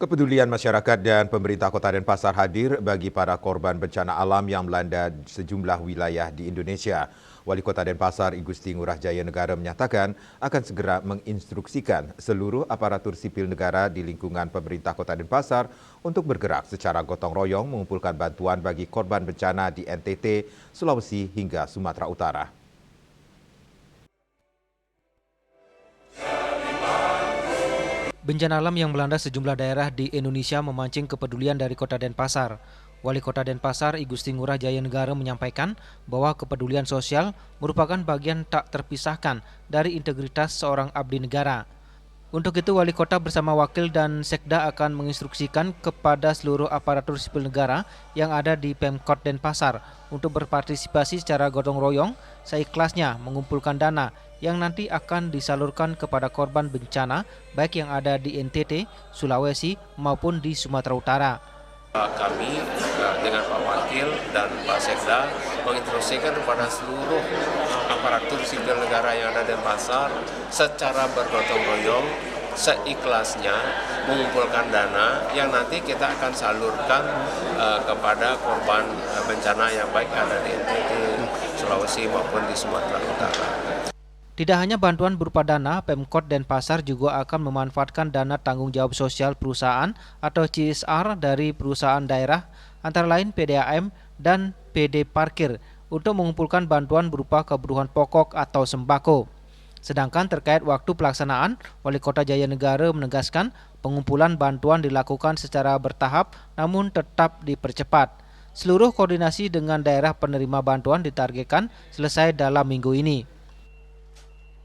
Kepedulian masyarakat dan pemerintah Kota Denpasar hadir bagi para korban bencana alam yang melanda sejumlah wilayah di Indonesia. Wali Kota Denpasar I Gusti Ngurah Jaya Negara menyatakan akan segera menginstruksikan seluruh aparatur sipil negara di lingkungan pemerintah Kota Denpasar untuk bergerak secara gotong royong mengumpulkan bantuan bagi korban bencana di NTT, Sulawesi hingga Sumatera Utara. Bencana alam yang melanda sejumlah daerah di Indonesia memancing kepedulian dari Kota Denpasar. Wali Kota Denpasar I Gusti Ngurah Jaya Negara menyampaikan bahwa kepedulian sosial merupakan bagian tak terpisahkan dari integritas seorang abdi negara. Untuk itu, Wali Kota bersama Wakil dan Sekda akan menginstruksikan kepada seluruh aparatur sipil negara yang ada di Pemkot Denpasar untuk berpartisipasi secara gotong royong seikhlasnya mengumpulkan dana yang nanti akan disalurkan kepada korban bencana baik yang ada di NTT, Sulawesi maupun di Sumatera Utara. Kami dengan Pak Wakil dan Pak Sekda menginstruksikan kepada seluruh aparatur sipil negara yang ada di Denpasar secara bergotong royong seikhlasnya mengumpulkan dana yang nanti kita akan salurkan kepada korban bencana yang baik ada di NTT, Sulawesi maupun di Sumatera Utara. Tidak hanya bantuan berupa dana, Pemkot Denpasar juga akan memanfaatkan dana tanggung jawab sosial perusahaan atau CSR dari perusahaan daerah, antara lain PDAM dan PD Parkir, untuk mengumpulkan bantuan berupa kebutuhan pokok atau sembako. Sedangkan terkait waktu pelaksanaan, Wali Kota Jaya Negara menegaskan pengumpulan bantuan dilakukan secara bertahap namun tetap dipercepat. Seluruh koordinasi dengan daerah penerima bantuan ditargetkan selesai dalam minggu ini.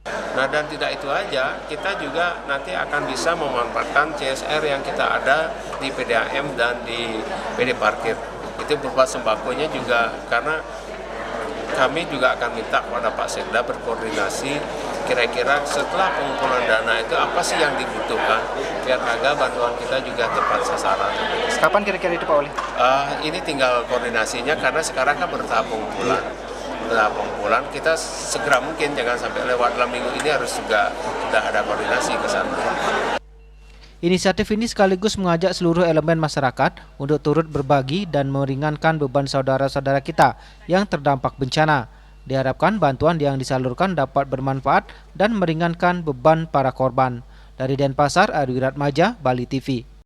Nah, dan tidak itu aja, kita juga nanti akan bisa memanfaatkan CSR yang kita ada di PDAM dan di PD Parkir. Itu berupa sembakonya juga, karena kami juga akan minta kepada Pak Sekda berkoordinasi kira-kira setelah pengumpulan dana itu apa sih yang dibutuhkan biar agar bantuan kita juga tepat sasaran. Kapan kira-kira itu Pak Wali? Ini tinggal koordinasinya karena sekarang kan bertahap pengumpulan. Kita segera mungkin, jangan sampai lewat dalam minggu ini, harus juga sudah ada koordinasi ke sana. Inisiatif ini sekaligus mengajak seluruh elemen masyarakat untuk turut berbagi dan meringankan beban saudara-saudara kita yang terdampak bencana. Diharapkan bantuan yang disalurkan dapat bermanfaat dan meringankan beban para korban. Dari Denpasar, Arwi Ratmaja, Bali TV.